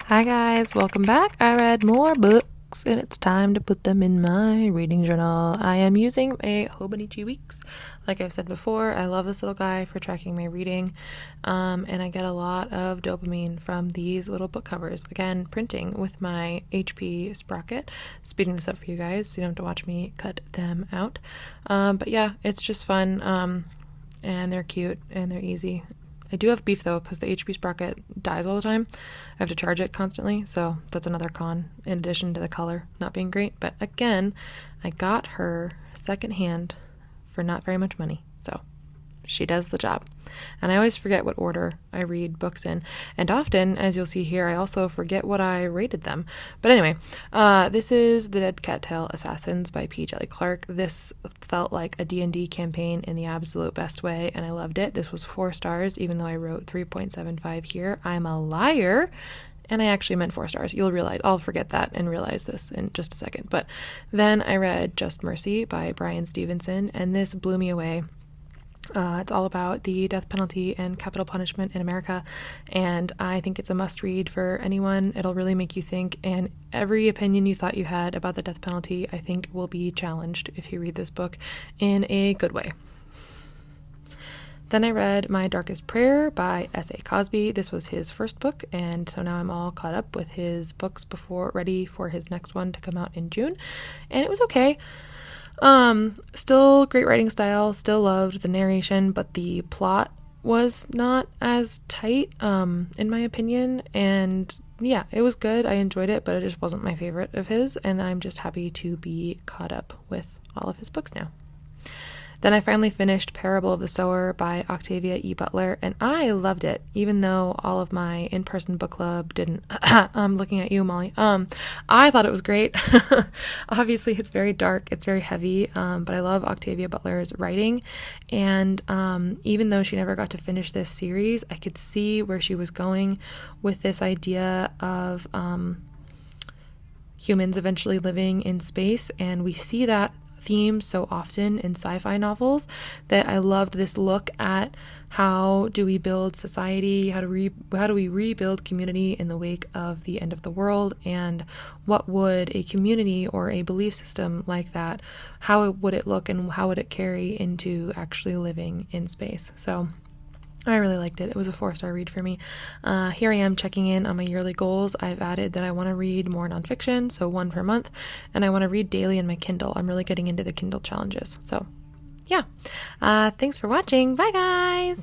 Hi guys, welcome back. I read more books and it's time to put them in my reading journal. I am using a Hobonichi Weeks. Like I've said before, I love this little guy for tracking my reading, and I get a lot of dopamine from these little book covers. Again, printing with my HP Sprocket, speeding this up for you guys so you don't have to watch me cut them out. But yeah, it's just fun, and they're cute and they're easy. I do have beef though, because the HP Sprocket dies all the time. I have to charge it constantly, so that's another con, in addition to the color not being great. But again, I got her secondhand for not very much money, so she does the job. And I always forget what order I read books in. And often, as you'll see here, I also forget what I rated them. But anyway, this is The Dead Cattail Assassins by P. Djeli Clark. This felt like a D&D campaign in the absolute best way, and I loved it. This was 4 stars, even though I wrote 3.75 here. I'm a liar, and I actually meant 4 stars. You'll realize, I'll forget that and realize this in just a second. But then I read Just Mercy by Bryan Stevenson, and this blew me away. It's all about the death penalty and capital punishment in America, and I think it's a must-read for anyone. It'll really make you think, and every opinion you thought you had about the death penalty, I think, will be challenged if you read this book in a good way. Then I read My Darkest Prayer by S.A. Cosby. This was his first book, and so now I'm all caught up with his books ready for his next one to come out in June, and it was okay. Still great writing style, still loved the narration, but the plot was not as tight, in my opinion, and yeah, it was good. I enjoyed it, but it just wasn't my favorite of his, and I'm just happy to be caught up with all of his books now. Then I finally finished Parable of the Sower by Octavia E. Butler, and I loved it, even though all of my in-person book club didn't. I'm looking at you, Molly. I thought it was great. Obviously, it's very dark, it's very heavy, but I love Octavia Butler's writing, and even though she never got to finish this series, I could see where she was going with this idea of humans eventually living in space, and we see that theme so often in sci-fi novels that I loved this look at how do we build society, how do we rebuild community in the wake of the end of the world, and what would a community or a belief system like that, how would it look and how would it carry into actually living in space. So I really liked it. It was a 4-star read for me. Here I am checking in on my yearly goals. I've added that I want to read more nonfiction, so 1 per month, and I want to read daily in my Kindle. I'm really getting into the Kindle challenges. So yeah, thanks for watching. Bye guys!